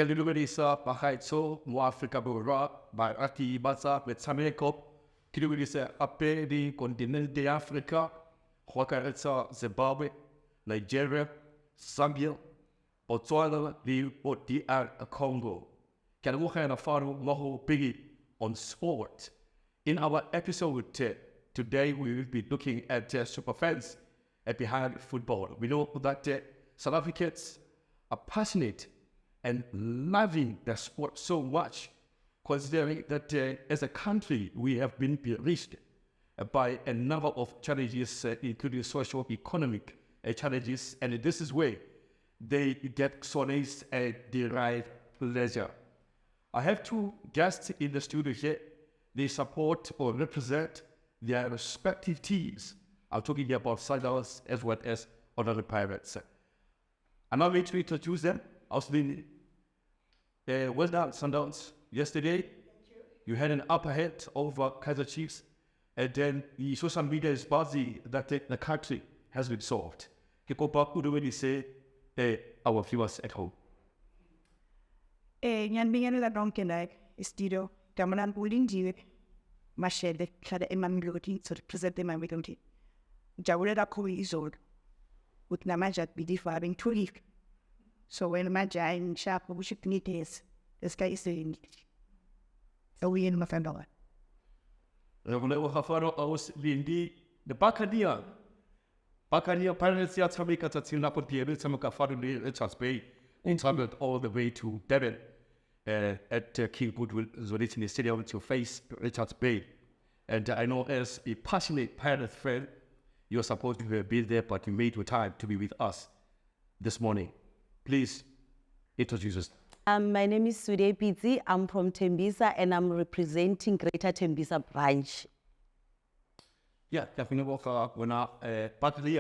ke le dumedisa bagaetsho mo Afrika Borwa barati ba tsa metshameko ke dumedisa gape di kontinente ya Afrika go akaretsa Zimbabwe, Nigeria, Zambia, Botswana le DR Congo. Ke a lebogela fano mo go Biggie On Sport. In our episode today, we will be looking at Superfans behind football. We know that South Africans are passionate and loving the sport so much, considering that as a country, we have been reached by a number of challenges, including social, economic challenges, and this is where they get solace and derive pleasure. I have two guests in the studio here. They support or represent their respective teams. I'm talking here about Sundowns as well as other Pirates. I'm not going to introduce them. Also, well done, Sundowns. Yesterday, you had an upper hand over Kaizer Chiefs, and then the social media is busy that the country has been solved. Who do we say our viewers at home? Nyan bingani la donke like studio. Kamalan Lindiwe, Mashele, Kada Mamelodi, so represent the Mamelodi. Jawule da Koi is old. With Namajat be defining 2 weeks. So when Maja in sharp, we should need this. The sky is saying, so we in my family. I was Lindy, the Bacania Pirates, Yatamika, Tatsinapo, the Samaka Family, Richards Bay, traveled all the way to Devon. At King Goodwill Zolitini Stadium to face Richards Bay. And I know as a passionate Pirate fan, you're supposed to have been there, but you made your time to be with us this morning. Please introduce us. My name is Suday Pitsi. I'm from Tembisa and I'm representing Greater Tembisa branch. Yeah, definitely. When I partly,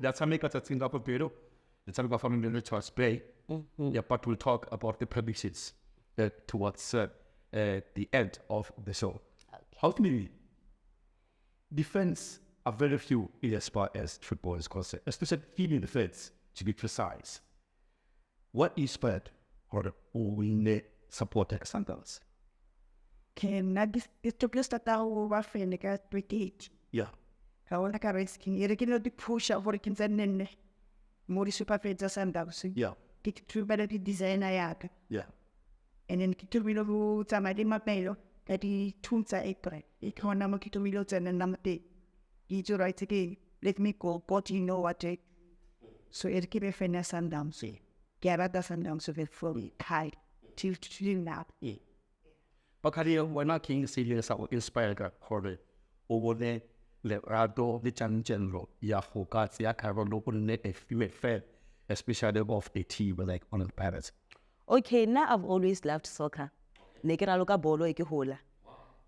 that's how make us a Singapore Pedro. Let's talk about from Richards Bay. Yeah, but we'll talk about the predictions towards the end of the show. Okay. Ultimately, defense are very few in as far as football is concerned, especially in defense, to be precise. What inspired or only supported Sundowns? Can not this to plus that our friend got 28. Yeah. I want to risking it again the push out for the and more Superfans Sundowns. Yeah. Get to better design I Yeah. And then Kitumilo Tamadi Mapelo, that he tunsa April. Economic Kitumilo and number day. Each right again. Let me go, but you know what it. So it keep a fan Sundowns. Garada Sundowns of it for high to now. But we're not king serious or inspired horror over there. Le Rado, the General, Yahoka, Yakaro, local net a female fan, especially of a team like on the Pirates. Okay, now I've always loved soccer. Nekera loka bolo ikihola.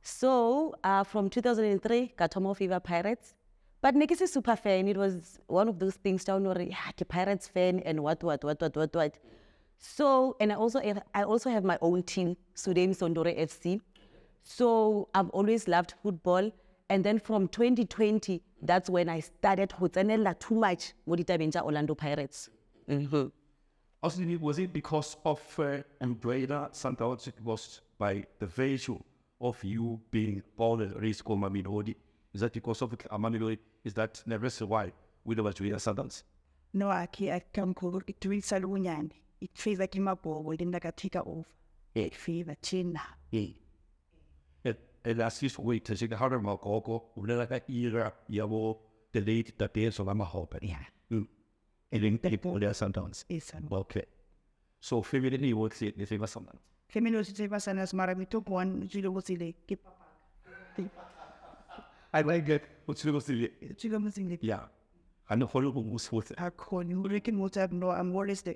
So from 2003, Katomo Fever Pirates. But Nekisi super fan, it was one of those things down where Pirates fan and what. So, and I also have my own team, Suday FC. So I've always loved football. And then from 2020, that's when I started Hotsanella too much Modita Benja Orlando Pirates. Mm-hmm. Also, was it because of Umbrella Sundowns? It was by the visual of you being born and raised called Mamelodi. Is that because of Mamelodi? Is that the reason why we never joined Sundowns? No, I can't call it to Salunian. It feels like my ball within like a ticker off. It feels a chin. And as this way to see the harder Marco, like a year, Yavo, the late the days of Amahope. Yeah. And then people there Sundowns. It's Okay. So, family would say the famous Sundowns. Femino Sebastian as Maramito one, Gilosile. I like it. What's the yeah. And the whole was with I call you, Ricken would have no, I'm always the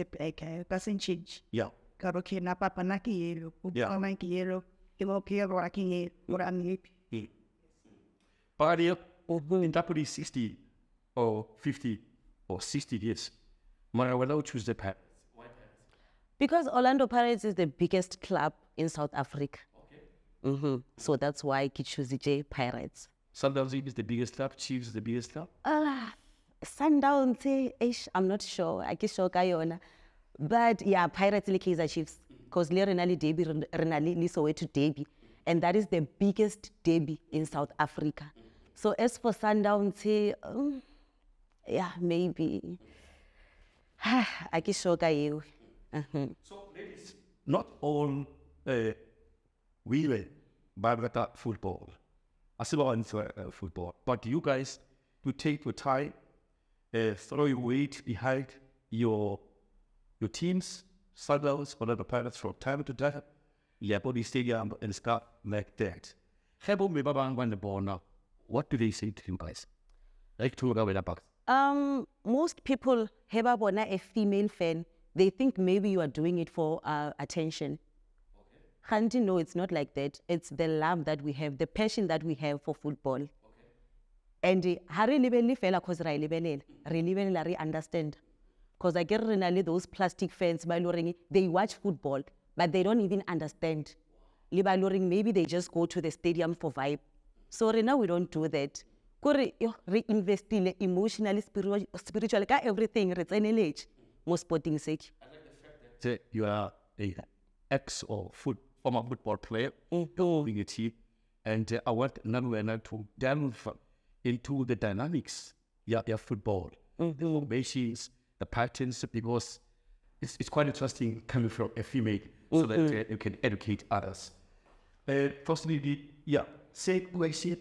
player, doesn't change. yeah. Karoke na papanaki yellow, Upamanki yellow, Ilopia rocking it, or I'm But in that 60 or 50 or 60 years, I will not choose the path. Because Orlando Pirates is the biggest club in South Africa. Okay. Mm-hmm. So that's why I choose the J Pirates. Sundowns is the biggest club, Chiefs is the biggest club? Sundowns, I'm not sure. I can show Guyana. But yeah, Pirates le Kaizer Chiefs. Because le renali derby, renali le Soweto derby. And that is the biggest derby in South Africa. So as for Sundowns, yeah, maybe. I can show you. So, ladies, not all women buy football. I still enjoy football, but you guys, you take your time, throw your weight behind your teams, Sundowns, whatever Pirates from time to time, Body Stadium and stuff like that. What do they say to you guys? Like to go with a box. Most people have a female fan. They think maybe you are doing it for attention. Okay. No, it's not like that. It's the love that we have, the passion that we have for football. Okay. And hari libeli fela cause ra libeli understand. Because I get those plastic fans by luring, they watch football, but they don't even understand. Maybe they just go to the stadium for vibe. So right now we don't do that. Reinvest emotionally, spiritually, everything. More sporting sake. I like the fact that you are a ex or former football player, building a team, and I want Nanwena to delve into the dynamics of football, the formations, the patterns, because it's quite interesting coming from a female, so that you can educate others. Firstly, say question.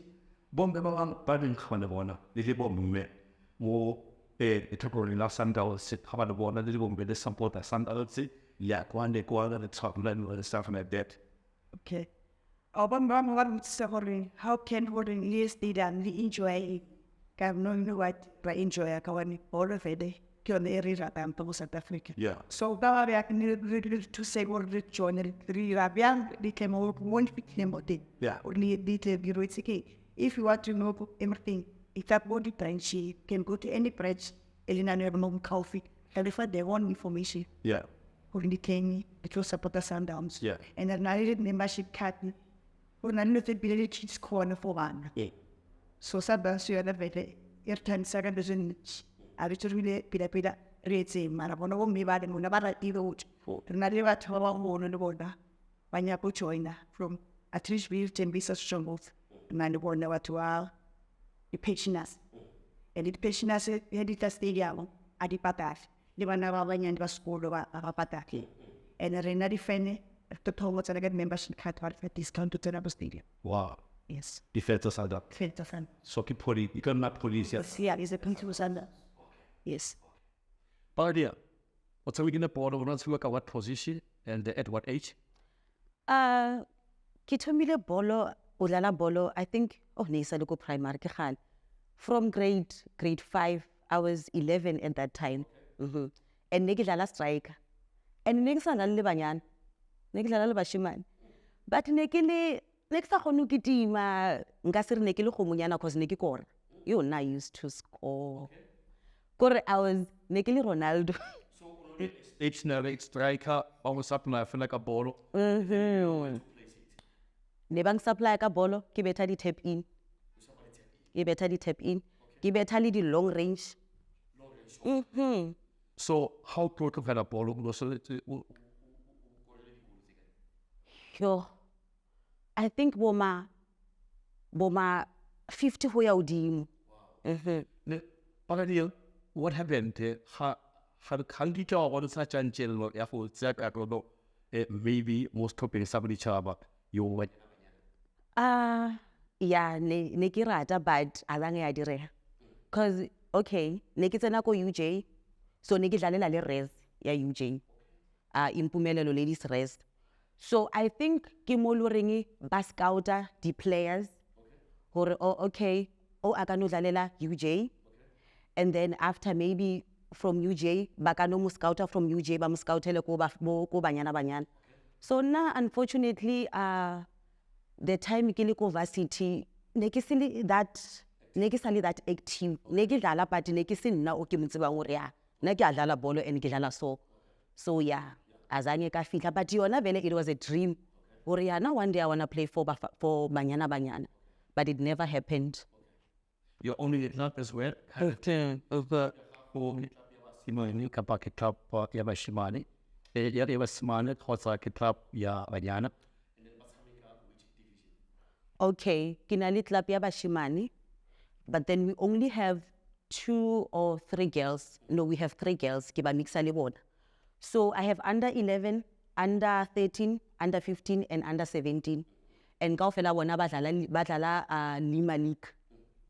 Bombe mama badin khana bona le bombe mo etokori la Sundowns khana bona le bombe le support Sundowns ya kwande the top line and stuff like that. Okay. How can we list it and enjoy? Can no what by enjoy a kawani all of it. Can area of South Africa. Yeah. So that I can to say what the join the three Rabian became all one bit. Yeah. Only detail if you want to know everything, if that body time, she can go to any branch, Elena Nermon Coffee, clarify their own information. Yeah. Only came, it was support the Sundowns. Yeah. And then I did membership card, when I know the village is corner for one. Yeah. So Sundowns, you are the very airtime second dozen. I was really pida rates in Marabono, me bad and Munabara devote. And I never told one on the border. When you put joiner from at least we Tembisa strongholds. And the board never to our patience. And it patience editor stadium at the patat. The one of our and was school over a pataki. And a renadi fene at the Thomas and I get membership card for discount to turn up a stadium. Wow. Yes. Defenders are that. Fan. So keep putting, you can not police yet. Yeah, is a principal under. Yes. But yeah, what's we going to board on us work at what position and at what age? Kitomile bolo. Ulala bolo, I think, nisa loko primary khan. From grade 5, I was 11 at that time. And nekidlala striker. And nekisala le banyan. Nekidlala le bashiman. But nekile neksa khonu kitima ngasiri nekile khumunyana cause nekikora. You and I used to score. Kore I was nekile Ronaldo. So stationary striker, almost up like a ball. Nebang supply ka bolo, ke beta di tap in. Ke beta di tap in. Ke beta li di long range. So how close of a ball Yo, I think boma 50 ho ya udimo. What happened? How can't you what such an general effort maybe most topics somebody chaba you went. Yeah, ne ke rata but azange ya dire. Cause okay, ne ke tsena ko UJ. So ne ke dlalela le res ya UJ. Impumelelo ladies res. So I think ke mo lorengi ba scouta di players. Hore okay, aka no dlalela UJ. And then after maybe from UJ, baka no mo scouta from UJ ba mo scoutele ko banyana. So now unfortunately the time ke ko varsity ne ke sali that active ne ke dlala but ne ke se nna o ke mtsebang hore ya nna ke dlala bolo and ke dlala so yeah azange ka fihla but yona vele it was a dream hore ya na one day I want to play for banyana but it never happened. You only did not as well imani kapa ke club ya bashimane ya basimane kgotsa ke club ya banyana. Okay, kinali club ya bashimane, but then we only have 2 or 3 girls. No, we have 3 girls. Ke ba mixa le bona. So I have under 11, under 13, under 15, and under 17. And kaofela bona badlala Lima League,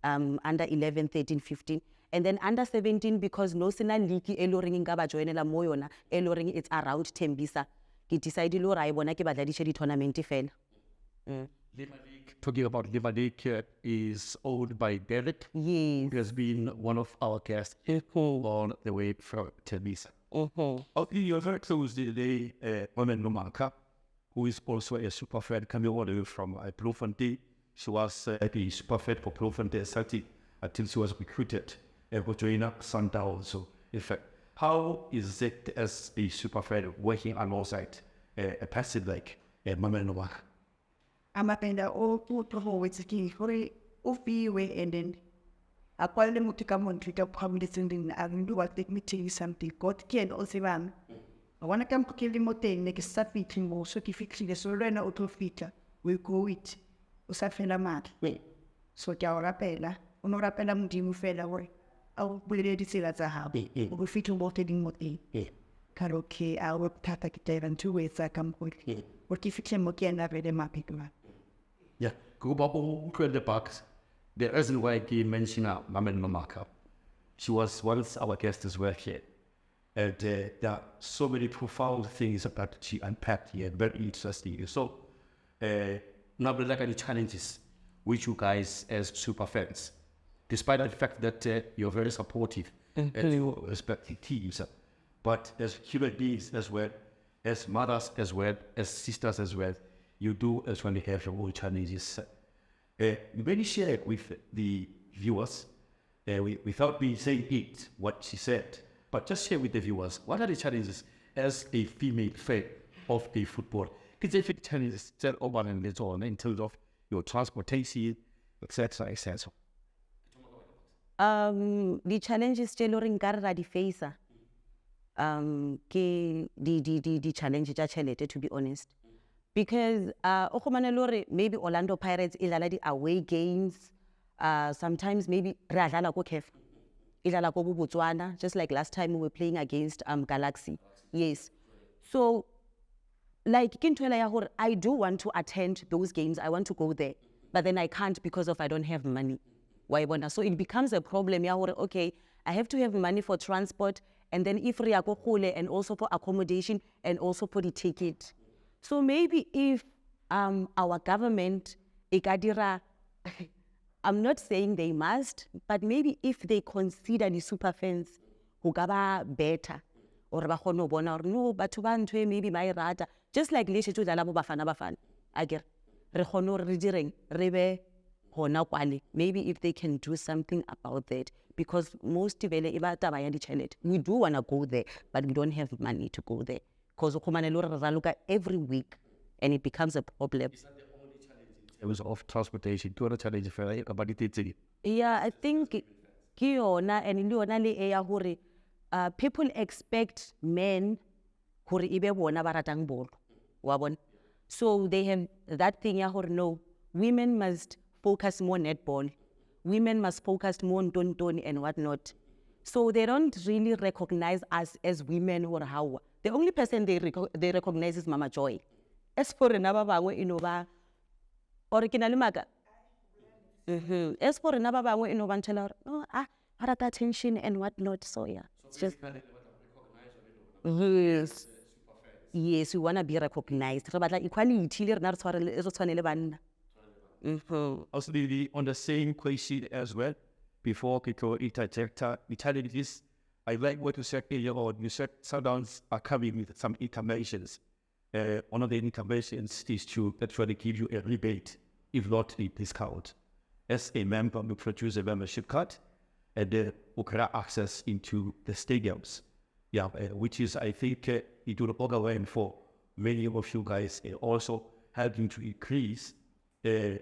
under 11, 13, 15. And then under 17, because no sina league eloring inga ba joinela mo yona, eloring it's around Tembisa. Ke decide lo ra e bona ke badladishe di tournament fela. Lima League, talking about Lima League, is owned by Derek, Yes. who has been one of our guests on the way from Tembisa. You're very close to the woman Nomanka, who is also a super fan coming all the way from Bloemfontein. She was the super fan for Bloemfontein until she was recruited to join Sundowns. So, in fact, how is it as a super fan working alongside a person like Mamelodi Nomanka? Amapenda o wetsikini hore o fiwe and then a kwale motho ka mo ntlo ka promising din a ndu wa let me tell you something. God can also bang. I wanna come to kill mo teng ne ke sa fitlhing mo so ke fitlhile so le wena o tlo fitla we go it o sa fela matla. So ke a o rapela o no rapela modimo fela hore a o bulele ditsela tsa hao o go fitlhe mo teng mo teng. Ka okay a o thata ke tera ntu we tsa ka mo o ke fitlhe mo ke ena rede mapikwa. Yeah, go bubble the box. The reason why I mentioned Mamelodi Nomanka, she was once our guest as well here. And there are so many profound things about she unpacked here, very interesting. So, now like the challenges which you guys as super fans, despite the fact that you're very supportive and you respect the teams, but as human beings as well, as mothers as well, as sisters as well, you do as well have your own challenges. Maybe share it with the viewers without me saying it, what she said, but just share with the viewers, what are the challenges as a female fan of the football? Because if it challenges that over and it's on in terms of your transportation, etc., etc. The challenges still ring garra di face. Ke the challenge ja chelete, to be honest. Because maybe Orlando Pirates ilala di away games, sometimes maybe radlala ko kef, ilala ko Botswana, just like last time we were playing against Galaxy. Yes. So like I do want to attend those games, I want to go there, but then I can't because I don't have money. So it becomes a problem. Okay, I have to have money for transport, and then if and also for accommodation and also for the ticket. So maybe if our government, I'm not saying they must, but maybe if they consider the super fans who gaba better, or no, but to maybe my rata, just like Leshe to Dalabo Bafana, I get maybe if they can do something about that, because most we do want to go there, but we don't have money to go there. Because every week, and it becomes a problem. Is that the only challenge in terms of transportation? Two other challenges for you? Yeah, I think people expect men so they have that thing no, women must focus more on netball, women must focus more on tonton and whatnot. So they don't really recognize us as women or how. The only person they recognize is Mama Joy. As for another bango inova, originally maga. As for another bango inova, no harata attention and whatnot. So yeah, it's just yes, yes, we wanna be recognized. But like equality, Also, on the same question as well, before people interject, the challenge is, I like what you said earlier on. You said Sundowns are coming with some interventions. One of the interventions is to actually give you a rebate, if not a discount. As a member, you produce a membership card, and then you can access into the stadiums. Yeah, which is, I think, it will overwhelm for many of you guys, also helping to increase the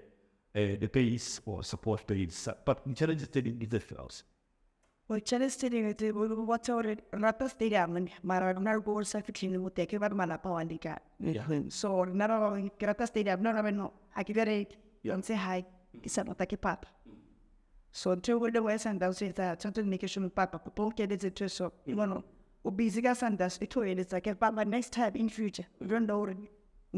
base or support base. But the challenge is still in the fields. Challenge Stadium is what's already Rata Stadium and Marana goals are fitting with the Kiva Malapa and the So, Nara Rata Stadium, no, no, I give it, you don't say hi, it's not like a pap. So, two with the West and those is that certain medication papa, both get it so, you know, Obisigas and that's it, it's like a papa next time in future. You don't know,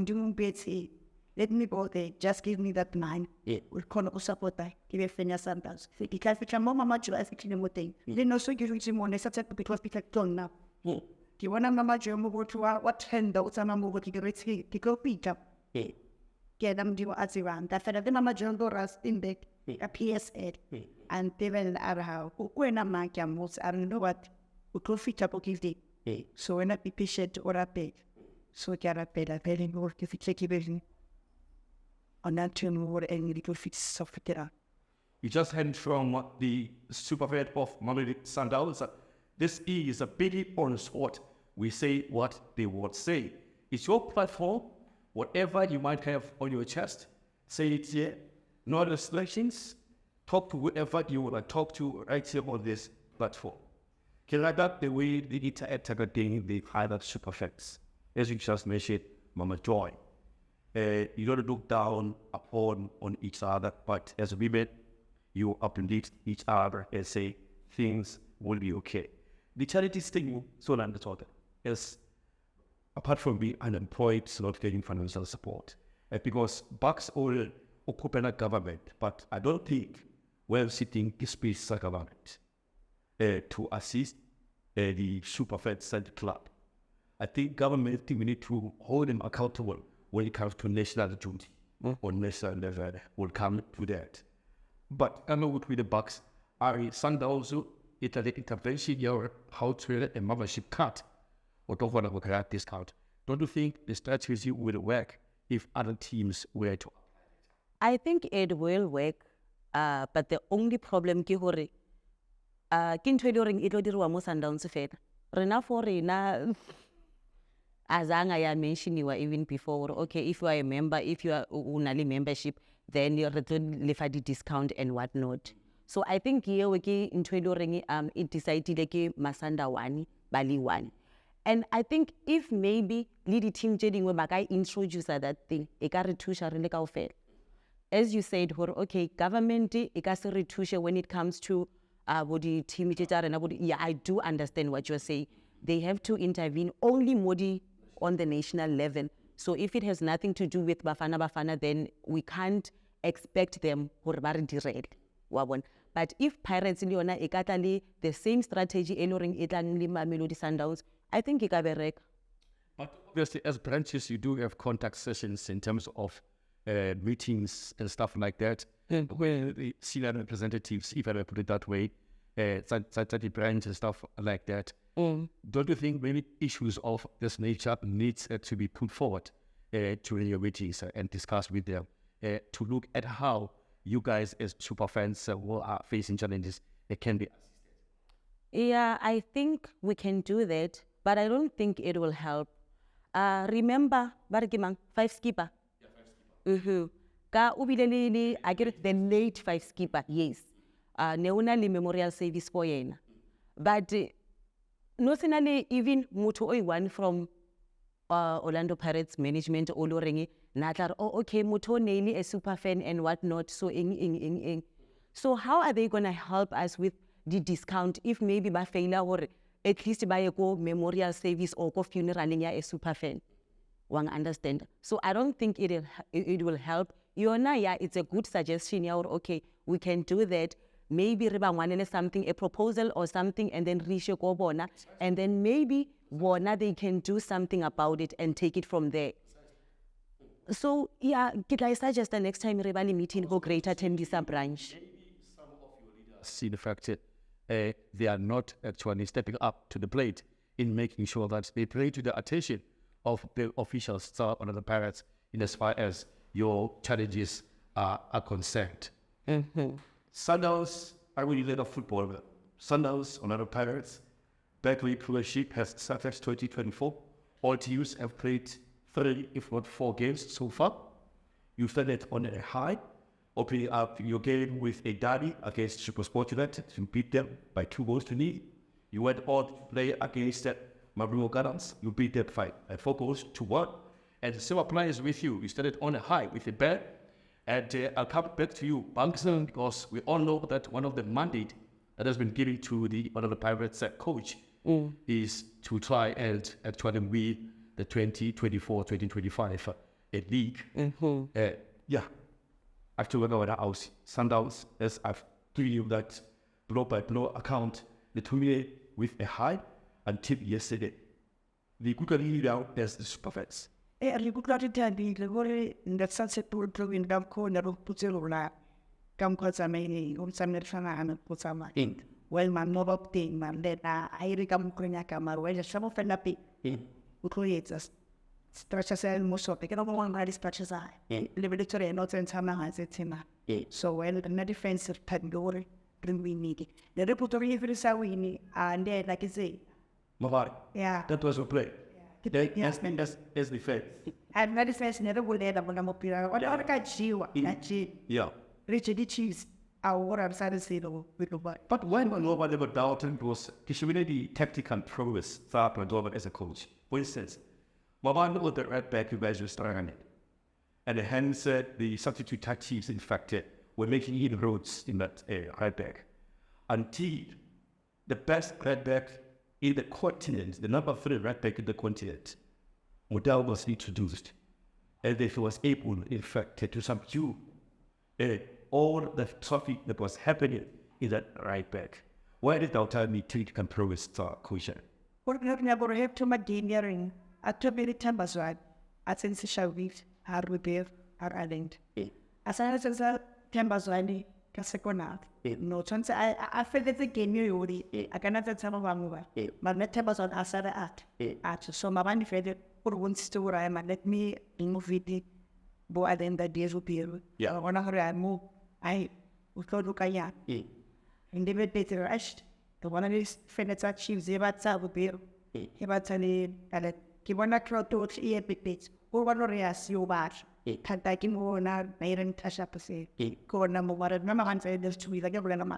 doing Betsi. Let me go there. Just give me that 9. We'll call up support. Give a Fenya Sundowns. Because we can more much as a clean thing. Then also give you more necessary because we can turn now. Do you want to manage your move to what 10 those are move to get it to go beat up? Get them do as around. That's the Mama John Doras in the PSA and Devil Arahow. When a man can move, I don't know what we could fit up or give the. So when I be patient or a pay. So get a pay that paying work if you take it. On that turn over any little fit software. You just heard from the Superfans of Mamelodi Sundowns. This is a Biggie On Sport. We say what they would say. It's your platform. Whatever you might have on your chest, say it here. No restrictions. Talk to whoever you want to talk to right here on this platform. Can I that the way they interact with the other Superfans? As you just mentioned, Mama Joy. You don't look down upon on each other, but as women, you uplift each other and say things will be okay. The charity thing, so understood, is apart from being unemployed, not getting financial support, because Bucks all occupy government, but I don't think we're sitting in space government to assist the Superfans and the club. I think government we need to hold them accountable. When it comes to national duty or national level, will come to that. But I know with the Bucks, are Sundowns, it's an intervention here, how to let a membership cut or don't want to grab discount. Don't you think the strategy will work if other teams were to? I think it will work, but the only problem is that Sundowns fed. Rena for Rena. As I mentioned, you were even before, okay, if you are a member, if you are unali membership, then you're return the discount and whatnot. So I think here we in it decided like Masanda one, Bali one. And I think if maybe lead team jading we bagai introduce that thing, as you said, okay, government retusha when it comes to body team yeah, I do understand what you're saying. They have to intervene only Modi on the national level. So if it has nothing to do with Bafana, then we can't expect them to direct. But if Pirates Leona ekatali the same strategy eloring itlang Mamelodi Sundowns, I think it can be right. But obviously, as branches, you do have contact sessions in terms of meetings and stuff like that, where the senior representatives, if I may put it that way, the branch and stuff like that. Don't you think many issues of this nature needs to be put forward during your meetings and discussed with them to look at how you guys as Superfans who are facing challenges can be assisted? Yeah, I think we can do that, but I don't think it will help. Remember, Bargimang, 5 skipper. Yeah, 5 skipper. Ka ubilelili, I get the late 5 skipper, yes. Neunali memorial service for yena. But no even mutu one from Orlando Pirates management olorengi natar okay mutu neili a super fan and whatnot so so how are they gonna help us with the discount if maybe by failure or at least by a go memorial service or go funeral a super fan? One understand. So I don't think it will help. Yeah, it's a good suggestion. Yeah, or okay, we can do that. Maybe something, a proposal or something, and then reshow bona, and then maybe bona they can do something about it and take it from there. So yeah, I suggest the next time Rebani meeting go greater Tembisa branch. Maybe some of your leaders see the fact that they are not actually stepping up to the plate in making sure that they play to the attention of the officials on the Pirates in as far as your challenges are concerned. Sundowns are really late of football. Sundowns, Orlando Pirates, Betway Premiership has started 2024. All teams have played 3, if not 4 games so far. You started on a high, opening up your game with a derby against SuperSport United. You beat them by 2-0. You went on to play against Mamelodi. You beat them by 4-1. And the same applies with you. You started on a high with a bang. And I'll come back to you, Bangson, because we all know that one of the mandate that has been given to one of the Pirates coach is to try and actually win the 2024-2025 league. After we go out, Sundowns, as I've told you that blow by blow account, the tournament with a high until yesterday. The good lead out as the Superfans. Li kutlati tadi le sunset pool program dam ko na ro putselo la kam ko samai samne sana ana putsama well man no opting man de na airi kam ko nya kamar well samo fenda pi ukoyetsas structures el moso pe no mo ngari structures ai le vedetore no tsen sama ha zetima so well the defensive tandore bring we need the reputori for sawini and like I say yeah, that was a play. As the fact. And that is why never will let them on Mopira. What other kind yeah. Richard Chiefs are what I'm sad to say though. But when nobody ever doubted was the tactical prowess thought by as a coach. For instance, Maman with the right back you guys were starting it. And hence the substitute tactics in fact were making inroads in that area, right back. Until the best right back in the continent, the number 3 right back in the continent, Model was introduced, and he was able, in fact, to subdue all the traffic that was happening in that right back. Why did our time treat can progress question? What never have to my dinner at too many times, right? At since shall we are repair are added. As I said, Tembisa Caseconat. No chance I feel that the game you already I cannot tell some of them over. But met tables on Asada at so my man fed for one store I might let me move it. Bo at the end that days will be one of her I move. I would go look at and they made better rushed. The one of these friends that chiefs about Sabu he about telling that he wanna throw to ear big bits or one or yes you batch. Can't take him over now, made him touch up a say. Go number one, remember I'm saying there's 2 weeks like a man.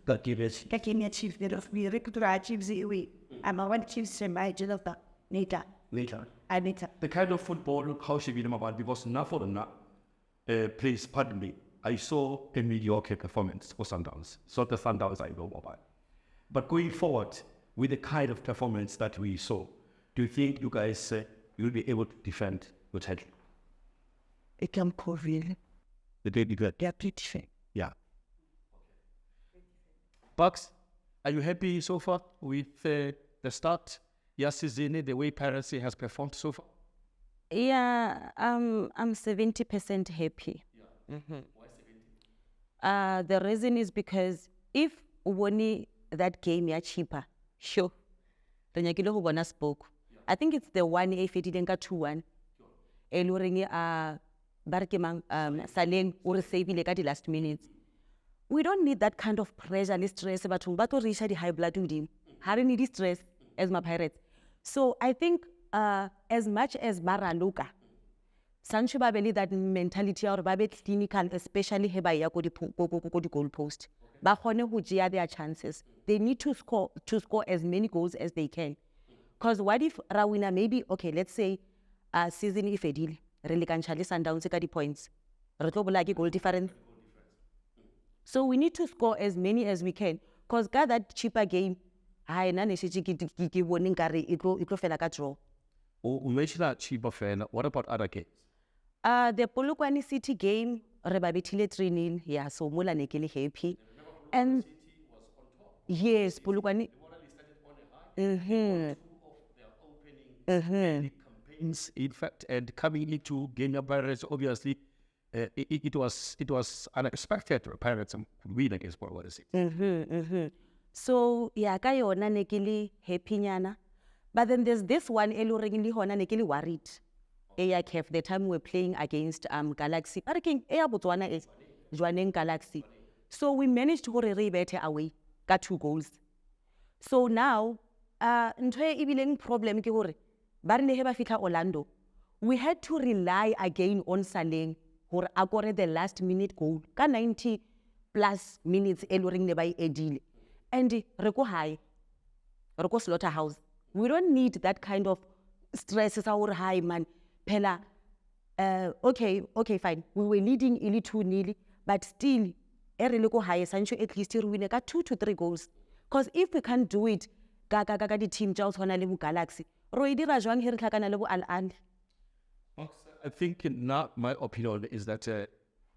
Got give it. Taking a chief did of me, recruit chiefs away. I'm a one chief send my Jennifer. Later. The kind of football, how should we know about because enough for the please pardon me. I saw a mediocre performance for Sundowns. So the Sundowns I know about. But going forward, with the kind of performance that we saw, do you think you guys will be able to defend your title? It can COVID. The day good. They're pretty fair. Yeah. Bucks, are you happy so far with the start? Yes, the way Piracy has performed so far? Yeah, I'm 70% happy. Yeah. Why 70? The reason is because if Woni that game is cheaper, sure. Then you can go spoke. I think it's the one if it didn't get 2-1. Barkemang Saleng or saving like at the last minutes. We don't need that kind of pressure and stress about to reach the high blood with him. How do you need stress as my Pirates? So I think as much as Baraluka, Sancho Babeli that mentality or Babet clinical, especially Hebaya go the goal post. Bahone who their chances. They need to score as many goals as they can. Because what if Rawina maybe let's say season if a deal. Really can challenge Sundowns the points. Goal difference. So we need to score as many as we can. Because that cheaper game, it will feel like a draw. We mentioned that cheaper fan. What about other games? The Polokwane City game, Rebabitile 3-0. Yeah, so Mula Nekili happy. And City was on top. Yes, Polokwane. In fact, and coming into Kenya Pirates, obviously, it was unexpected. Pirates could win against what is it? So yeah, kayona nekili happy nyana. But then there's this one eluringili hona nekili worried. AIKF the time we were playing against Galaxy. I think Botswana is joining Galaxy. So we managed to go better away, got 2 goals. So now, problem Orlando. We had to rely again on Saleng gore a kore the last minute goal ka 90 plus minutes e lo reng ne ba e edile, and re ko high, re ko slaughterhouse. We don't need that kind of stress sa gore high man phela. Okay, fine, we were leading ili 2-0, but still e re le ko high sancho at least re win ka 2 to 3 goals, because if we can't do it ka di team tsa o tshwana le bo Galaxy, ro e dira jwang he re tlhakana le bo Al Ahly? I think, not my opinion, is that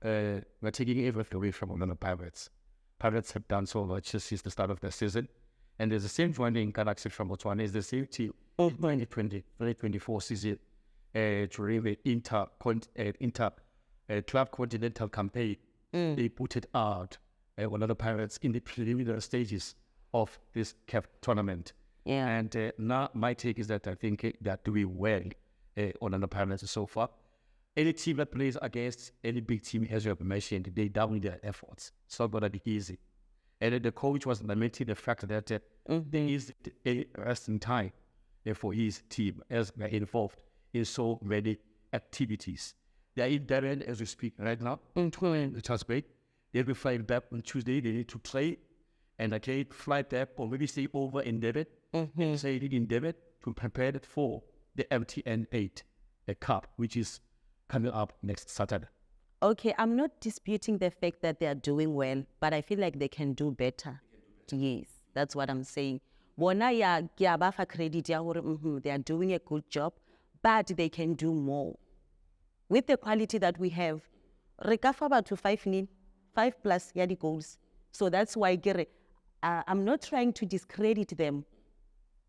we're taking everything away from the Pirates. Pirates have done so much since the start of the season. And there's the same joining Galaxy from Botswana. It's the same team of 2024 season during the inter club continental campaign. They put it out, one of the Pirates, in the preliminary stages of this CAF tournament. Yeah. And now my take is that I think they're doing well on the Pirates so far. Any team that plays against any big team, as you have mentioned, they double their efforts. It's not going to be easy. And the coach was lamenting the fact that there is a resting time for his team as they're involved in so many activities. They are in Durban as we speak right now. The Charles Bay. They'll be flying back on Tuesday. They need to play. And again, fly back or maybe stay over in Durban. Stay in Durban to prepare it for the MTN 8 Cup, which is coming up next Saturday. Okay, I'm not disputing the fact that they are doing well, but I feel like they can do better. Yes, that's what I'm saying. Bona ya ke a ba fa credit ya gore they are doing a good job, but they can do more. With the quality that we have, re ka fa batho 5 plus ya di goals. So that's why I'm not trying to discredit them,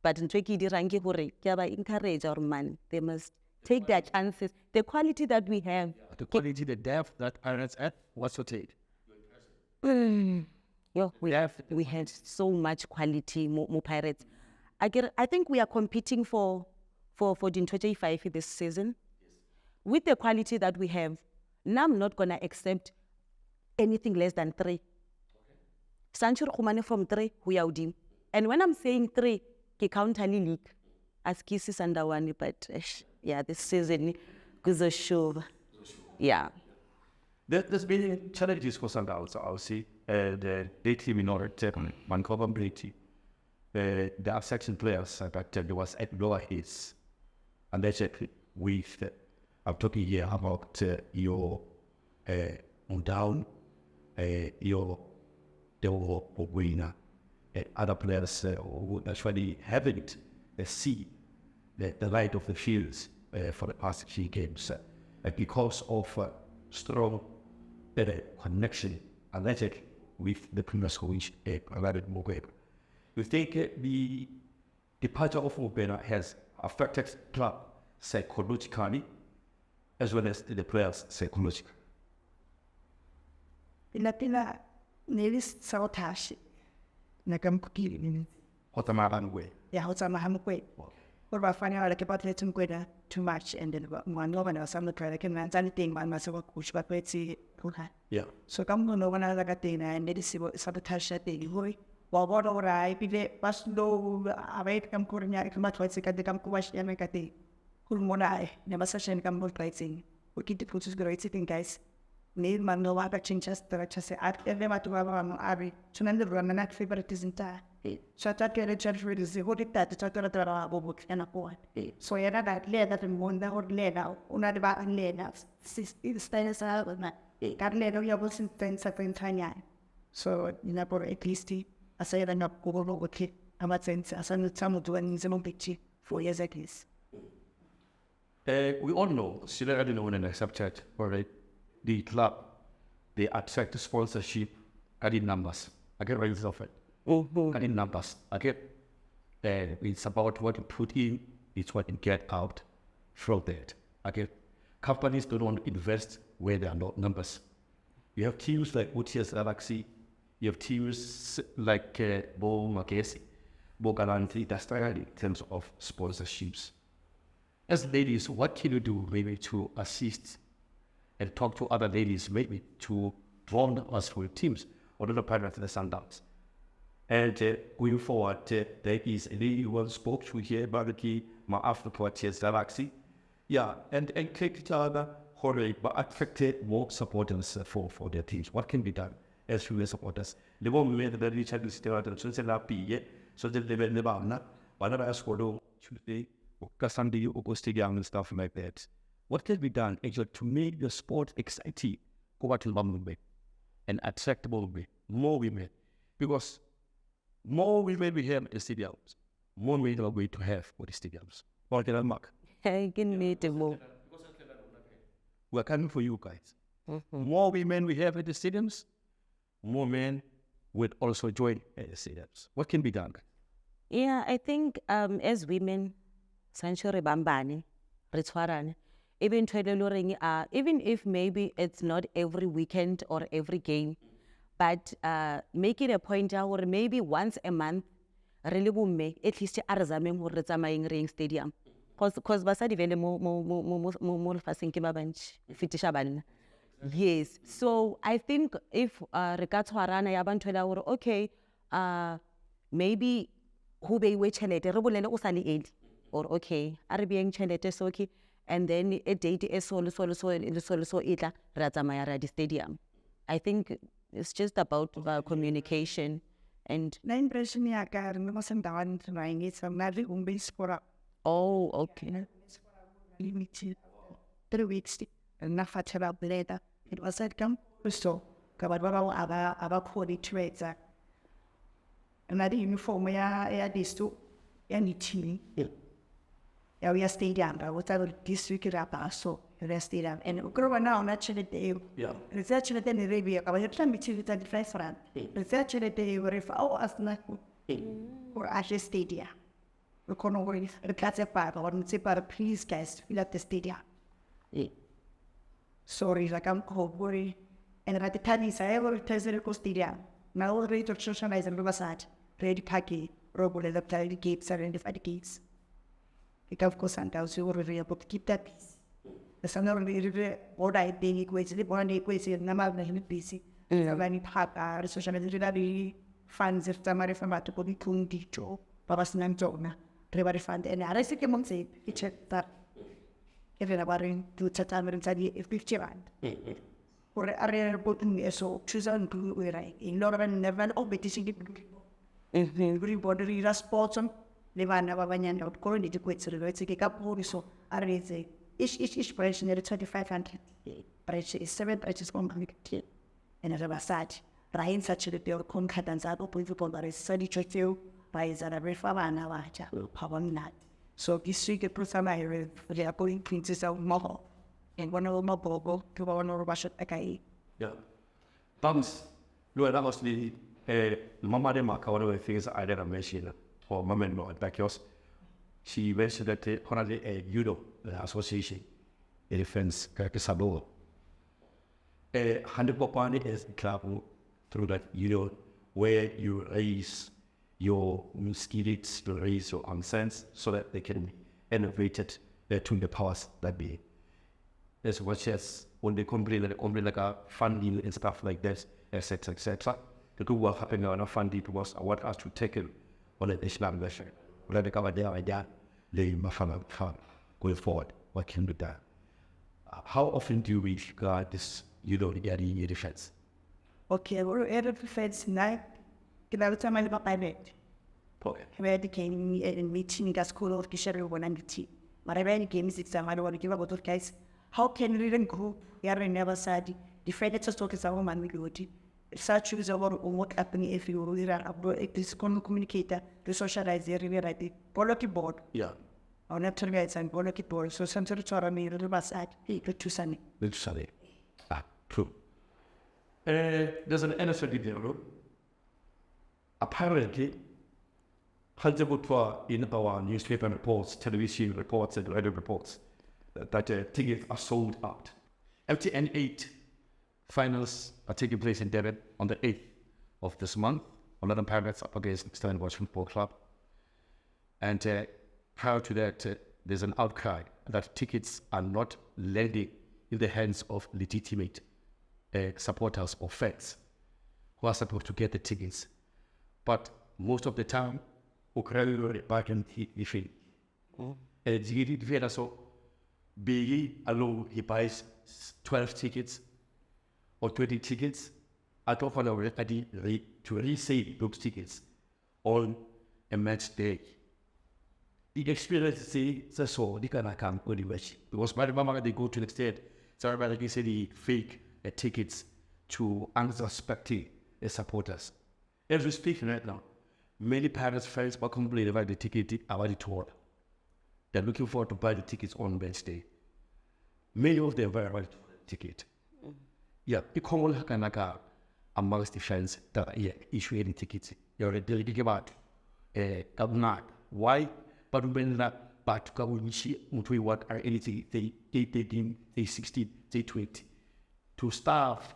but ntwe ke dirang ke gore ke a ba encourage or man, they must take their chances. The quality that we have. The quality, the depth that Pirates had, what's your take? We had so much quality, more Pirates. I think we are competing for the 25 this season. With the quality that we have, now I'm not going to accept anything less than 3. Sancho Khumane from 3, we are dim. And when I'm saying 3, ke count league as kisses and one, but yeah, this season goes a show. Yeah. There's been challenges for Sundowns, I'll say. They team in order to Vancouver Brady. There are section players, but there was at lower hits. And that's it with, I'm talking here about your down, your winner. Other players who actually haven't seen the light of the fields for the past few games because of strong connection alleged with the previous coach, Mugwebe. You think the departure of Mugwebe has affected club psychologically as well as the players psychologically? Pila nelis sabotage nakamkukili nini. Hotamaha Mugwebe. Yeah, Hotamaha Mugwebe. What about finding out like about letting Mugwebe too much and then one over now some of the product and that's anything man must work coach but let's see. Yeah. So come on over now like thing and let us see what sabotage that thing. Boy, well what over I be pas do await come kurnya come at what's the come kuwash yamekati. Kulmonai, never such and come multiplicating. We keep the process great sitting guys. Need man no other changes that just say I never to have on Abby. To end the run and that favorite is entire. So I thought a judge really say, what did that? The total book and a board. So I had that layer that and one that would lay now. Una about and lay now. The status out with that. Got laid on your Wilson fence up in tiny. So you know, at least I say I'm not over with it. I'm not saying I send some to an Zimmer picture 4 years at least. We all know, still I don't know when I accepted for the club, they attract sponsorship in numbers. I get rid of it. In numbers. It's about what you put in, it's what you get out from that. Companies don't want to invest where there are no numbers. You have teams like OTS Galaxy, you have teams like Bo Magesi, Bo Galanti, that's in terms of sponsorships. As ladies, what can you do maybe to assist and talk to other ladies maybe to draw us with teams or the Pirates and the Sundowns? And going forward, there is a lady who spoke to here about the Africa OTS Galaxy. Yeah, and click each other, correct, but attracted more supporters for their teams. What can be done as real supporters? The one we made the Richard Stewart, so they love P, so they live in the Bana, whatever I scored Tuesday, Sunday, or stadium and stuff like that. What can be done actually to make the sport exciting, go to London and attractable way, more women, because more women we have in the stadiums, more women are going to have for the stadiums. What can I mark? I can meet more. We're coming for you guys. More women we have at the stadiums, more men would also join at the stadiums. What can be done? Yeah, I think as women, Sancho Rebambani, Ritwarane, even if maybe it's not every weekend or every game, but make it a point or maybe once a month, really bumme, at least arzame mo retsamayeng ring stadium. Because basadi vele mo fasenke ba bantši fitisha banna. Yes, so I think if re ka tshwarana ya ba ntho ela gore okay, maybe go beiwe tšhelete re bolele o sa le eli, or okay a re beeng tšhelete so okay, and then a date e so itla re a tsamaya ra di stadium. I think it's just about communication and na impression ya ka re mo Sundowns trying it some na re umbe spora. Oh, okay. Limited 3 weeks and na fatela later. It was at camp so kabadwa aba coordinates and the uniform ya distu ya ni team. Yeah, we are stadium, but what's our district rapa so the stadium and grow now naturally day. Yeah. Research the day review about the time between the restaurant. Research the day where if as na or actually stadium. We can't always replace a part or say, please guys, fill up the stadium. Sorry, like I'm worried. And at the time, I ever tells the stadium. Now, all rate of socialize and riverside, ready khaki, robot and the gates are identify the gates. It of course, and I you were able to keep that peace. The son of the what I think equates the one equation, number of the busy. When it had social media funds if somebody from at the body couldn't teach you, Papa's name Jonah. Everybody found and I think among say it checked that everybody to Chatham inside the 50 rand. Or a rare button so choose on to where I in Lorraine never obeying people. Everybody read sports on Levana Vanyan out currently to quit so the right to kick up all so I read say each price near 2,500 price is 7 prices 100 and as I was sad, Ryan such a little concordance out of people that is study check you. Rise at every Favana Vacha, power not. So this week at Pusamai, they are going princess of Moho, and one of my bobo to one of Russia Akai. Yeah. Thanks. That was the Mama de Maka, one of the things I did mention for Mamelodi at Backyos. She mentioned that currently a judo association, a defense Kakasabo. 100% is a club through that judo where you raise your skills, to raise your sense so that they can innovate it to the powers that be. As much as when they complain like a funding and stuff like this, etc., etc. The good work happening on a funding was I want us to take it on the Islam version. Let the cover there, the Mafana going forward. What can be done? How often do we regard this, the defense? Okay, we're at the defense now. About time I about my bed. Where the game in meeting a school of Kisharu 190. But I ran games exam, I don't want to give up those guys. How can we then group? Yara never said, defended to talk as a woman with you. Such is over what happened if you really are about this communicator, the socialize the really right. Poloki board. Yeah. Or not to guys and Poloki board. So some sort of Torah me, little bastard, he put to Sunny. Little Sunny. True. There's an NSL video. Apparently, in our newspaper reports, television reports, and radio reports, that tickets are sold out. MTN 8 finals are taking place in Devon on the 8th of this month. 11 Pirates up against Stellenbosch Football Club. And prior to that, there's an outcry that tickets are not landing in the hands of legitimate supporters or fans who are supposed to get the tickets. But most of the time, back in the field. And it's so Biggie alone, he buys 12 tickets or 20 tickets. I don't want to resell those tickets on a match day. The experience is so they can come anyway. Because by the moment they go to the extent, so everybody can say the fake tickets to unsuspecting supporters. As we speak right now, many parents, friends are complaining about the ticket about the tour. They're looking forward to buy the tickets on Wednesday. Many of them are about the ticket. Yeah, the common Hakanaka amongst the fans that are issue any tickets. You're thinking about why? But when that back to Kabuchi, Mutui, what are anything they 16, they 20 to staff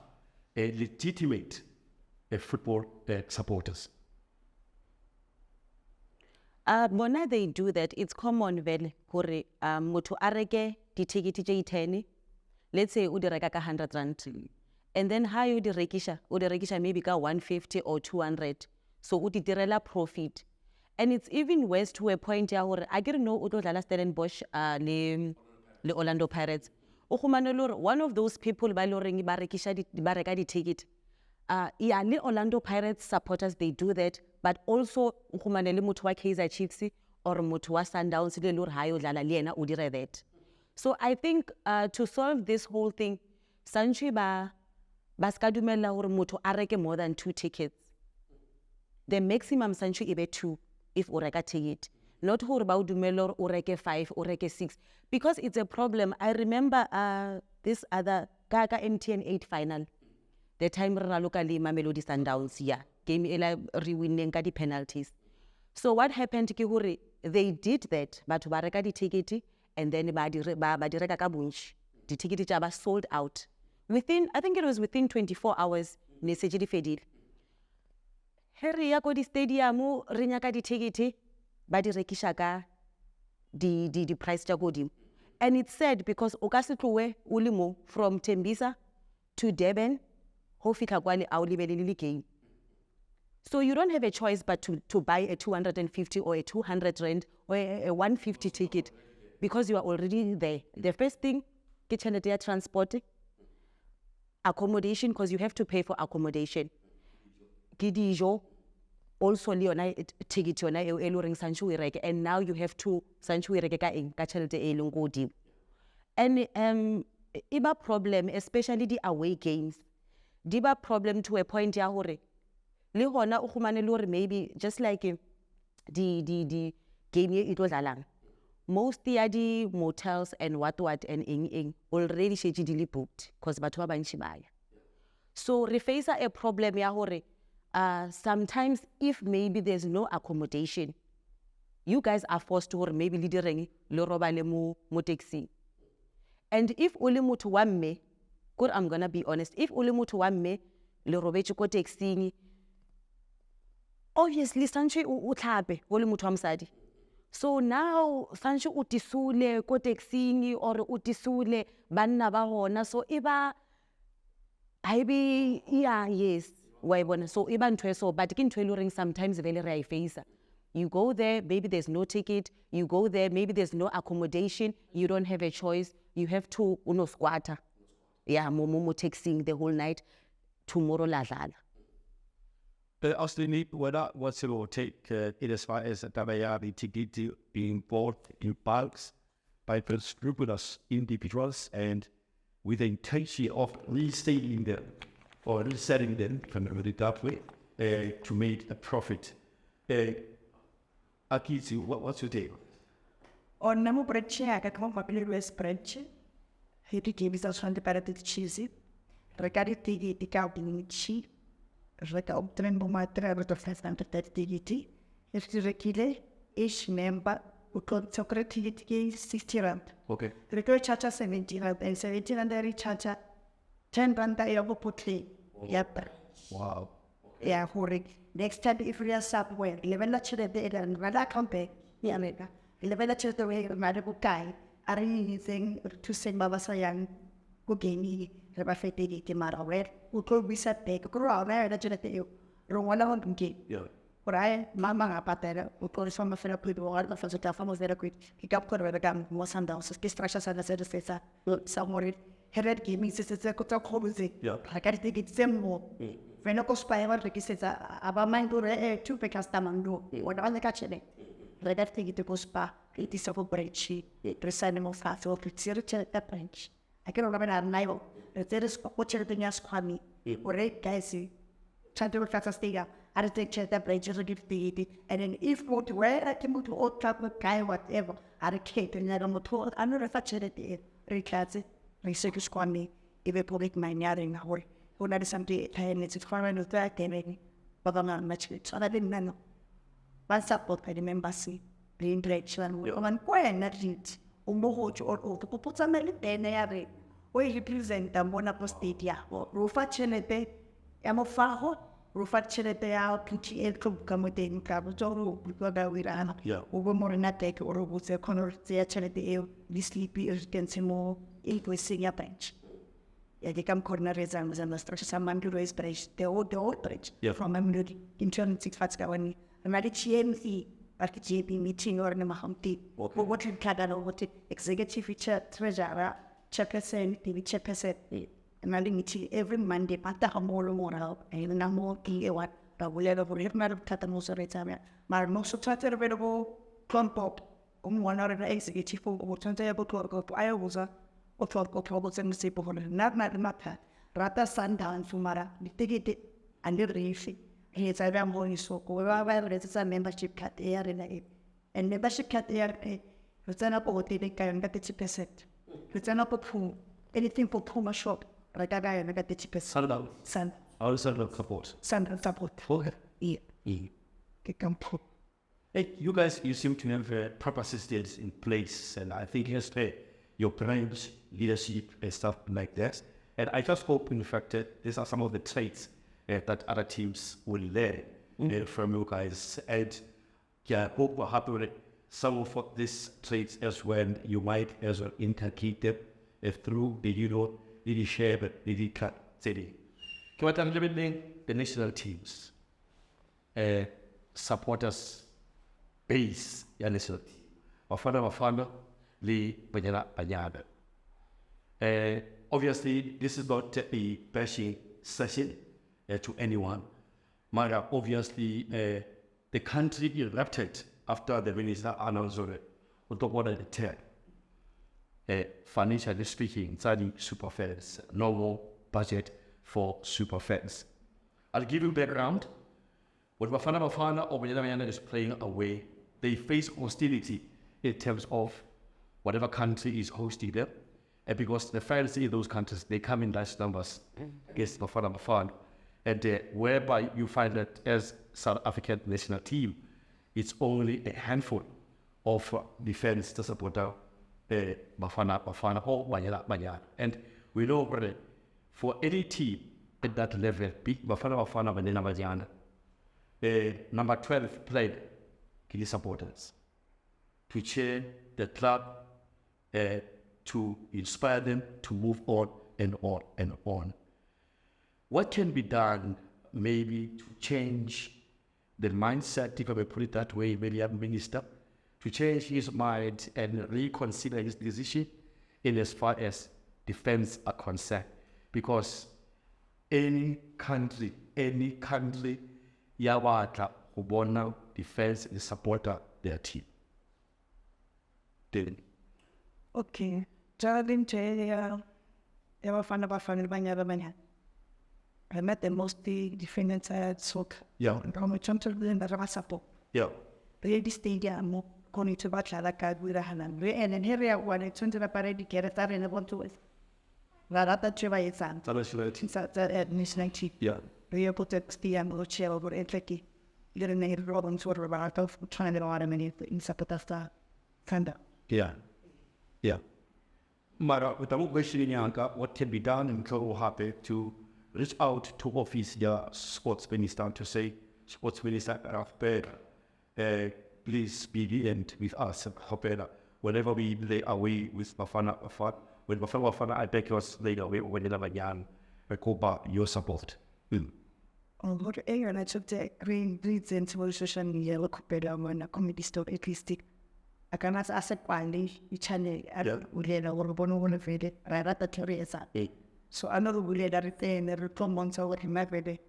a legitimate football supporters. Bona they do that. It's common vele hore motho a reke di ticket tse 10. Let's say o di reka ka 100 rand. And then how you di rekisha maybe ka 150 or 200. So o di direla profit. And it's even worse to a point ya hore I get no o tlo dlala Stellenbosch le Orlando Pirates. O khumane lore one of those people ba loreng ba reka di ticket. Yeah, le Orlando Pirates supporters, they do that, but also ukhumane le motho wa Kaizer Chiefs or motho wa Sundowns le lore hayo dlala le yena o dire that. So I think to solve this whole thing, Sanchi ba ska dumella hore motho a reke more than 2 tickets. The maximum Sanchi ibe 2 if o reka ticket. Not hore ba dumella o reke 5 or reke 6 because it's a problem. I remember this other Kaka MTN 8 final. The time locally Mamelodi Sundowns, yeah, game ela re-winning ka di penalties. So what happened ke hore they did that, but ba reka di ticket and then ba di reka ka bunch. Di ticket tsa ba sold out. Within, I think it was within 24 hours, message di fedile. Heri ya ko di stadium re nyaka di ticket ba di rekisha ka di price tsa godimo. And it's sad because o ka se tlowe o le mo from Tembisa to Durban. Game. So you don't have a choice but to buy a 250 or a 200 rand or a 150 ticket because you are already there. The first thing, kitchen transport, accommodation because you have to pay for accommodation. Gidijo, also Leona ticket eluring Sanchu and now you have to Sanchu Ireka in Kachalde Elungo deep. And iba problem, especially the away games. Diba problem to a point ya hore le hona o khumane le hore maybe just like the game it was alang most ya di motels and what and ing already scheduled booked because batho ba bantshi baya. So re face a problem ya hore sometimes if maybe there's no accommodation you guys are forced to hore maybe le direng le robale mo taxi. And if ole motho wa mme good, I'm gonna be honest. If ulimutu wa me le robeche ko taxing, obviously Sancho utlabe ulimutu wa msadi. So now Sancho utisule ko taxing or utisule banna ba hona. So iba aibi yeah yes why bona so iba ntwe so but kin ring sometimes very rare face. You go there, maybe there's no ticket. You go there, maybe there's no accommodation. You don't have a choice. You have to squatter. Yeah, momo texting the whole night. Tomorrow la dlala. Austin, what's it will take it as far as the ticket being bought in bulks by scrupulous individuals and with the intention of reselling them or reselling them from that way to make a profit. Akizi, what's your take? On namo preche aka kama papilwe spreche. Hiti Tembisa sono para te cheese. Recari tigi di caupinici. Reca obtrembo matra to festa ante tigi. Esti rekile ish member u con socreti tigi 60 rand. Okay. Reco chacha 70 rand and 70 rand eri chacha 10 rand I over putli. Yep. Wow. Yeah, hurry. Next time if we are somewhere, 11 lecture the and rather compare. Yeah, America. 11 lecture the way Madame Guy. Are using to send Baba Sayang who gave me the Rafeti Timara red, who could be set back, grow there, that you Rwanda on game. Yeah. Ora mama ngapatela uqolisa amafela phela wala bafanele tafamos dela kwit ikapkorwa ka mo Sundowns ke stracha sana se defesa samori hered gaming se kota khobuze akari te kitsemmo veno ko spaiwa re kisetsa aba mandure tu pe kastamando ona vale kachele redar te gite ko spa iti sa brechi resane mo fato pizziere c'è da branch anche non aveva naivo redere ko c'è da nya squami ore kaisi tanto per casa stiga I think that bridge is a gift and then if we to where I can move to old club guy whatever I don't care and I don't know I'm not a factor at the recats research squad me if a public mind yaring hour who not something and it's a foreign with that gaming but I'm not much so I didn't know what's up with the embassy the interaction we on when that it or to put some then where you present them one up stadia or rufa chenete am of faho Rufacete out, Pitsi club come in Cabotoro, because we ran over more than that take or was a corner, the actually the sleepy against him more into a senior bench. Yeah, they come corner reasons and the structure some man to raise bridge, the old bridge from Mamelodi in 26 fats going. A married GMC, like a JP meeting or in a Mahamti, or what you can or what executive treasurer, chairperson, TV chairperson. And I think every Monday, pata more help, and then I'm more what the will ever have met of Tatamosa Retama. My most of Tata available clump up on one other executive or able to go to Iowa or troubles and the same for not matter. Rata Sundowns, Fumara, the ticket and the reef. He's a ramble so wherever it is a membership cat air in a and membership cat air, return up or take and get the cheapest. Return up a pool, anything for Puma shop. Like that guy and I got the cheapest. Sundown. Sun. How does Sundown support? Sun support. Okay. Yeah. Hey, you guys, you seem to have proper systems in place, and I think yesterday your branch leadership and stuff like that. And I just hope, in fact, that these are some of the traits that other teams will learn from you guys. And yeah, hope we're happy with some of these traits as well. You might as well inculcate them through the leadership, the cut city. The national teams, supporters, base, ya national team. Wafana, li banyana. Obviously, this is not a bashing session to anyone. Mara, obviously, the country erupted after the minister announced it. We'll talk about the financially speaking, inside Superfans, no more budget for Superfans. I'll give you background. When Bafana or Banyana is playing away, they face hostility in terms of whatever country is hosting them. And because the fans in those countries, they come in large numbers against Bafana. And whereby you find that as South African national team, it's only a handful of defense to support Bafana or Banyana. And we know already, for any team at that level, Bafana, Banyana, number 12 played Kili supporters to cheer the club, to inspire them to move on and on and on. What can be done maybe to change the mindset, if I may put it that way, maybe a minister, to change his mind and reconsider his decision in as far as defense are concerned? Because any country, yawata ubona defense is supporter their team. Okay. Jardim I met the mostly defendants at Sok. Yeah. And I'm a champion in the Rasapo. Yeah. The stadium going to Bachala with a hand. And then here I want to turn to the parade to get a star and I want to it. Rata Chiva is on. At National Chief. Yeah. We put the stadium or chair over Entleki. You didn't need Robin sort of about trying to automate in Sapatasta. Kanda. Yeah. Yeah. Mara, without questioning Yanka, what can be done and so happy to reach out to office the sports minister to say, sports minister please be the end with us. Whenever we lay away with Bafana, when Bafana, I beg yours lay away when you're young, your support. Ngoba eyona chapter re-sensible social media lokupela ngona comedy store at least akanathi asekwali i-channel ulela gore bona bona vele ra rata theory esa so another ulela re tene re promote gore ma vele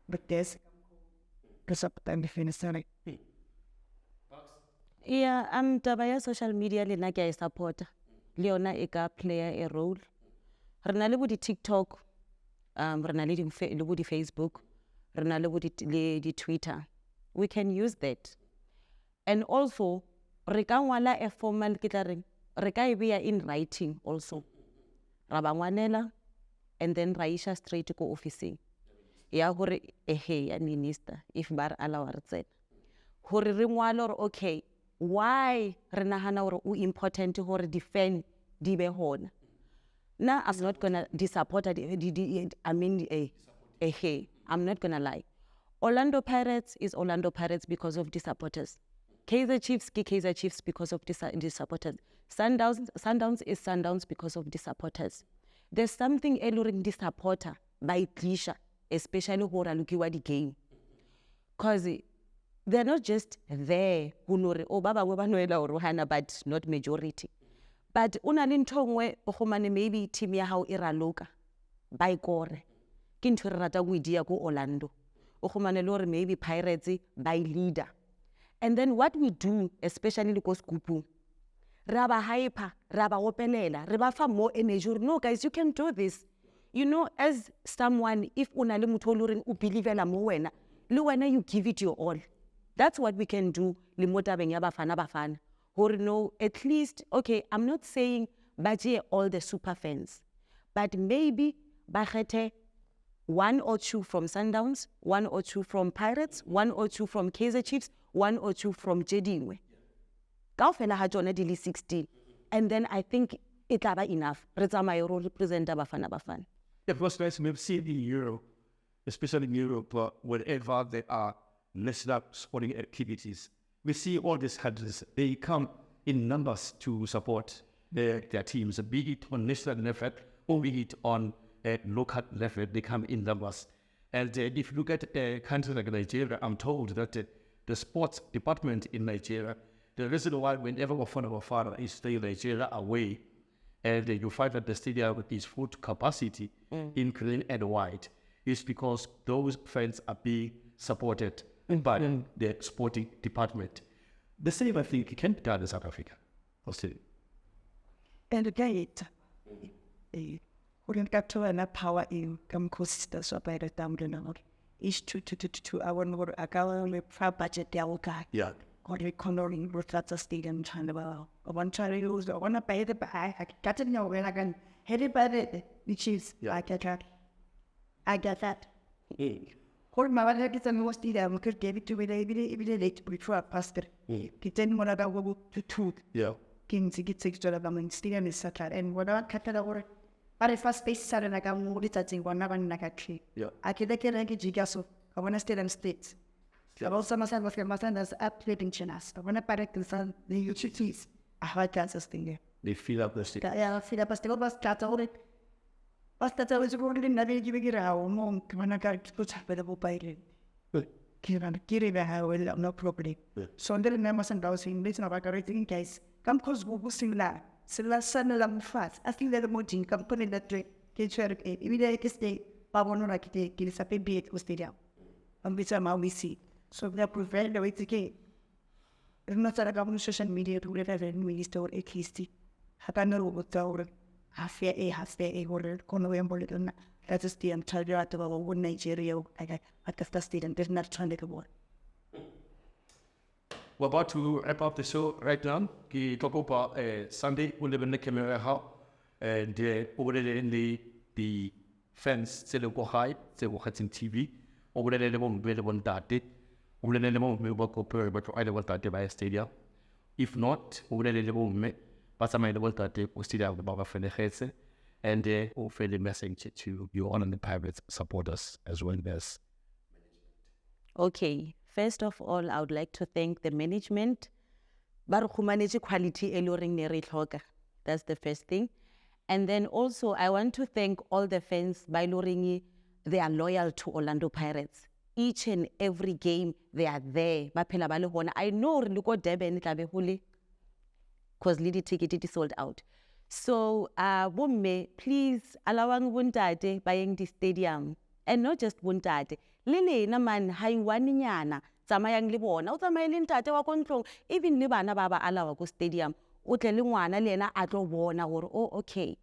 but there's re support the finisare Yeah, taba ya social media le nna ke a e supporta le yona e ka player a role. Re na le bo di-TikTok, re na le bo di-Facebook, re na le bo di-Twitter. We can use that. And also, re ka ngwala a formal ke tla reng, re ka e beya in writing also. Ra ba ngwanela, and then ra isha straight ko officing. Ya gore ya minister, if bar allow re tsena. Gore re ngwala gore okay, why re nahana gore o important gore defend di be hona. Now I'm not gonna support I'm not gonna lie. Orlando Pirates is Orlando Pirates because of the supporters. Kaizer Chiefs is Kaizer Chiefs because of the supporters. Sundowns is Sundowns because of the supporters. There's something alluring the supporter by Tlisha, especially who are looking at the game. Because they're not just there, but not majority. But unalintongwe pohomane maybe team ya hao iraloka by gore. Kintu rata widia ko Orlando. Ohomane lore maybe Pirates by leader. And then what we do, especially because Kupu, raba hyper, raba opelela, raba fa more energy. No guys, you can do this. You know, as someone, if unale mutoluring ubelivela mo wena, luwena you give it your all. That's what we can do. Limota benya bafana. Or no, at least, okay, I'm not saying baje all the super fans, but maybe bahete 1 or 2 from Sundowns, 1 or 2 from Pirates, 1 or 2 from Kaizer Chiefs, 1 or 2 from Jedinwe. Kaofela ha jona di 16. And then I think it will be enough. Represent bafana. Yeah, because guys, we've seen in Europe, especially in Europe, wherever there are national sporting activities, we see all these countries, they come in numbers to support their teams, be it on national level or be it on local level, they come in numbers. And if you look at countries like Nigeria, I'm told that the sports department in Nigeria, the reason why whenever our father is staying in Nigeria away, and you find that the stadium is full capacity in green and white, is because those fans are being supported by the sporting department. The same, I think, can be done in South Africa. And again, we don't get to enough power in Kamkosista, so by the time you know, is to our more a budget delta. Yeah. Or the coloring Rotata Stadium China. One child who's the one pay the buy, I got to know when I can head it by the Chiefs. I get that. Hold my mother gets a most either, could give it to me every day to be true pastor. Kitchen one about to tooth. Yeah. Kings get $6 stadium is such and what I cut it over. But if I space sudden like I'm more touching one of like a tree. Yeah. I can like a gigaso. I want to stay in states. I also must have my son as upgrading chinas. I want to parent the son, the UCTs. I heard that's thing. They fill up the stadium. Yeah, fill up a still bus cat all it. But that's always recorded in the giving it out. Monk when I got put up with a bite. Kiri no property. So there never send out in listen about everything case. Come cause Google Silla. Silla Sun fast. I think that the mountain company that drink. Kitchen, every day I stay. Pavono like it is a baby at Stadium. And which I'm we see. So they prevent the way to get. It's not that I social media to let everyone minister at least. Have no what the half a order, Conway, that is the entire out of our Nigeria. I got the state and did not try to go. We're about to wrap up the show right now. We talk about Sunday, we'll live in the camera how and over in the fans, they go high, they will have some TV, over the one where the one that did. Over the moment we work up but either what that by a stadium. If not, over the moment, but some of the work that they will still have the Baba for the heads and they offer the message to you on the Pirates supporters as well as. Okay, first of all, I would like to thank the management. Baruch manage quality eloring neri tlhoka. That's the first thing. And then also I want to thank all the fans by luring they are loyal to Orlando Pirates. each and every game, they are there. Baphela ba le hona. I know re go Durban tla be hole because lady ticket it is sold out. So, bomme, please allowang buntate buying the stadium. And not just buntate. Lele na man haiwani nyana. Tsamayang le bona. O tsamaye le ntate wa ko ntlong. Even le bana ba ba alawa ko stadium. O tle le ngwana le ena a tlo bona gore oh okay.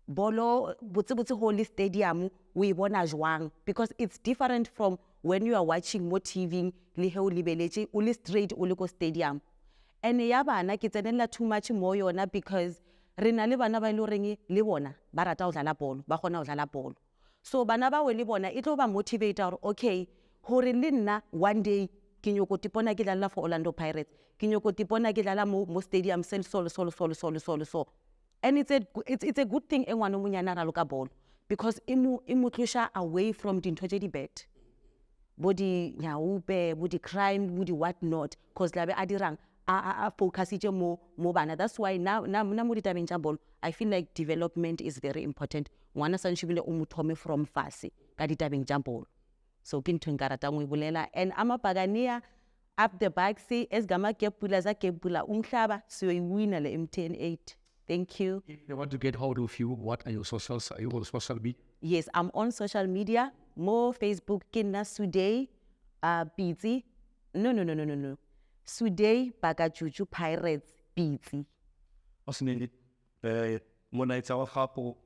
Bolo botse holy stadium we bona jwang because it's different from when you are watching more TV le he o lebeletse o le straight o le ko stadium. And ya bana ke tsenela too much mo yona because re na le bana ba ile reng le bona ba rata o dlala bolo ba gona o dlala bolo. So bana ba we le bona it lo ba motivator okay hore le nna one day ke nyoko tipona ke dlala for Orlando Pirates ke nyoko tipona ke dlala mo stadium sel solo. And it's a good thing e ngwana monyana ra loka bolo because imu tlosha away from dintho tse di bad. Body nyaupe, body crime, body what not cause labe adirang a focus ije mo bana. That's why now mo ditabeng tsa bolo I feel like development is very important. Ngwana sanshibile o muthome from fase ka ditabeng tsa bolo. So ke ntho nka ratang go ibolela and amabhakania up the back say esgama kepula za kepula umhlaba siyoyiwina le MTN 8. Thank you. If they want to get hold of you, what are your socials? Are you on social media? Yes, I'm on social media. More Facebook, Kinna Suday, Pitsi. No. Suday, Bagajuju Pirates, Pitsi. Fascinated. When I tell how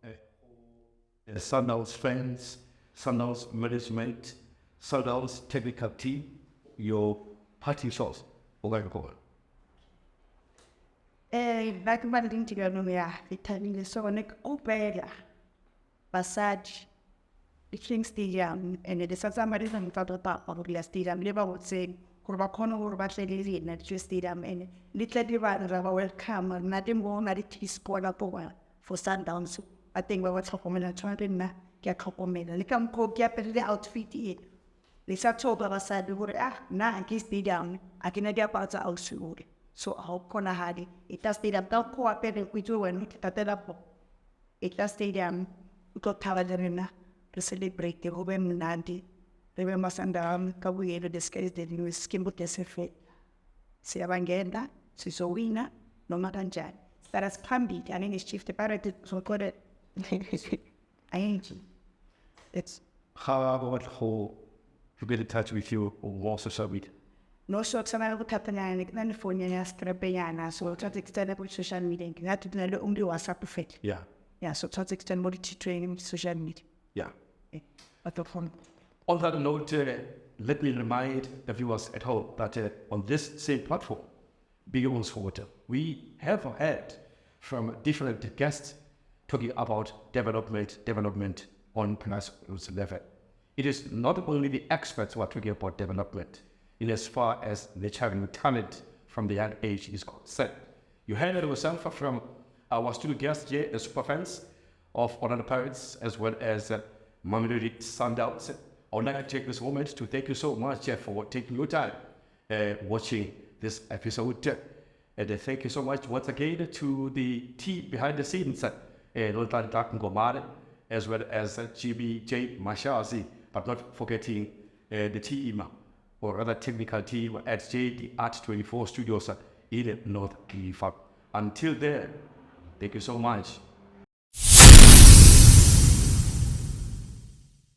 Sundowns fans, Sundowns management, Sundowns technical team, your party source, what I call it. Back when I to go ya vitamine so nek opera passage the King Stadium and the Sazamari and Tata of the stadium never would say Kurbakono or Batley in the stadium and little divided of welcome and nothing more not it is sport up for Sundowns. I think we were talking about trying to get a couple minutes. They come cook up the outfit it. They said to said na King Stadium I can get about the outsuit. So how can I have it? It has stadium. Don't cooperate with you when it up. It has stadium. We got Tavarina to celebrate the Ruben Nandi. Remember Sundowns, we had discussed the new skin with the Sefe. See Avangenda, Sisowina, no matter Jan. That has come be, and in his chief departed, so called it. I ain't. It's how about how to get in touch with you on more social media? no short sana lo katanya ni phone ya strapeyana so try to extend with social media that to na only WhatsApp perfect so try to extend more to training social media but the phone on that note let me remind the viewers at home that on this same platform Biggie On Sport we have had from different guests talking about development on grassroots level. It is not only the experts who are talking about development in as far as nurturing talent from the young age is concerned. You heard it yourself from our studio guests here, the Superfans of Orlando Pirates, as well as Mamelodi Sundowns. I would like to take this moment to thank you so much for taking your time watching this episode. And thank you so much once again to the team behind the scenes, Lontan Ngomare, as well as GBJ Mashele, but not forgetting the team or other technical team at JD Art 24 Studios in North Kifa. Until then, thank you so much.